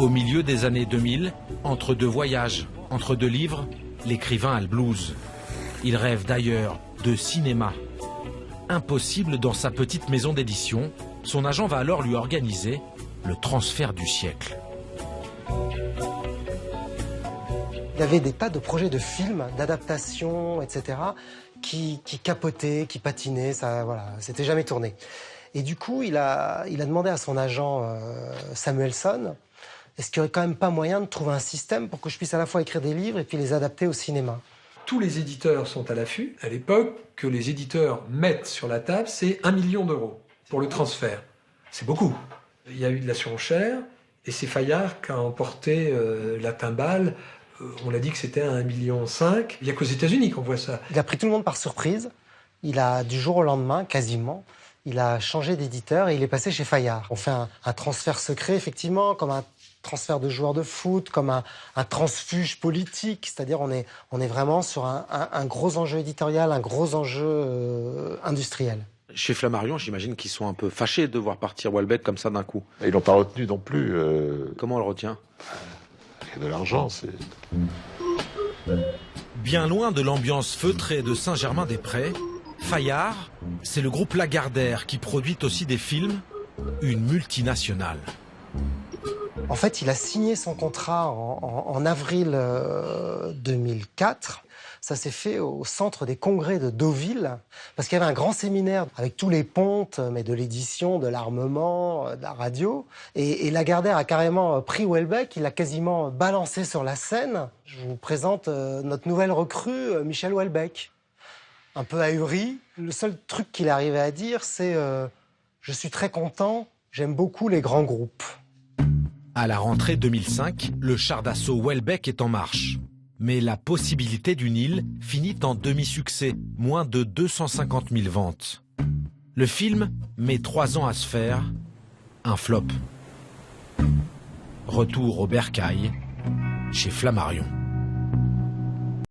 Au milieu des années 2000, entre deux voyages, entre deux livres, l'écrivain a le blues. Il rêve d'ailleurs de cinéma. Impossible dans sa petite maison d'édition, son agent va alors lui organiser le transfert du siècle. Il y avait des tas de projets de films, d'adaptation, etc., qui capotaient, qui patinaient, ça, voilà, c'était jamais tourné. Et du coup, il a demandé à son agent Samuelson, est-ce qu'il n'y aurait quand même pas moyen de trouver un système pour que je puisse à la fois écrire des livres et puis les adapter au cinéma? Tous les éditeurs sont à l'affût. À l'époque, que les éditeurs mettent sur la table, c'est 1 million d'euros pour le transfert. C'est beaucoup. Il y a eu de la surenchère et c'est Fayard qui a emporté la timbale. On a dit que c'était à 1,5 million. Il n'y a qu'aux États-Unis qu'on voit ça. Il a pris tout le monde par surprise. Il a, du jour au lendemain, quasiment, il a changé d'éditeur et il est passé chez Fayard. On fait un transfert secret, effectivement, comme un transfert de joueurs de foot, comme un transfuge politique. C'est-à-dire on est vraiment sur un gros enjeu éditorial, un gros enjeu industriel. Chez Flammarion, j'imagine qu'ils sont un peu fâchés de voir partir Houellebecq comme ça d'un coup. Ils l'ont pas retenu non plus. Comment on le retient? Il y a de l'argent, c'est... Bien loin de l'ambiance feutrée de Saint-Germain-des-Prés, Fayard, c'est le groupe Lagardère qui produit aussi des films, une multinationale. En fait, il a signé son contrat en avril 2004. Ça s'est fait au centre des congrès de Deauville, parce qu'il y avait un grand séminaire avec tous les pontes, mais de l'édition, de l'armement, de la radio. Et Lagardère a carrément pris Houellebecq, il l'a quasiment balancé sur la scène. Je vous présente notre nouvelle recrue, Michel Houellebecq. Un peu ahuri. Le seul truc qu'il arrivait à dire, c'est je suis très content, j'aime beaucoup les grands groupes. À la rentrée 2005, le char d'assaut Houellebecq est en marche. Mais la possibilité du Nil finit en demi-succès, moins de 250 000 ventes. Le film met 3 ans à se faire, un flop. Retour au bercail, chez Flammarion.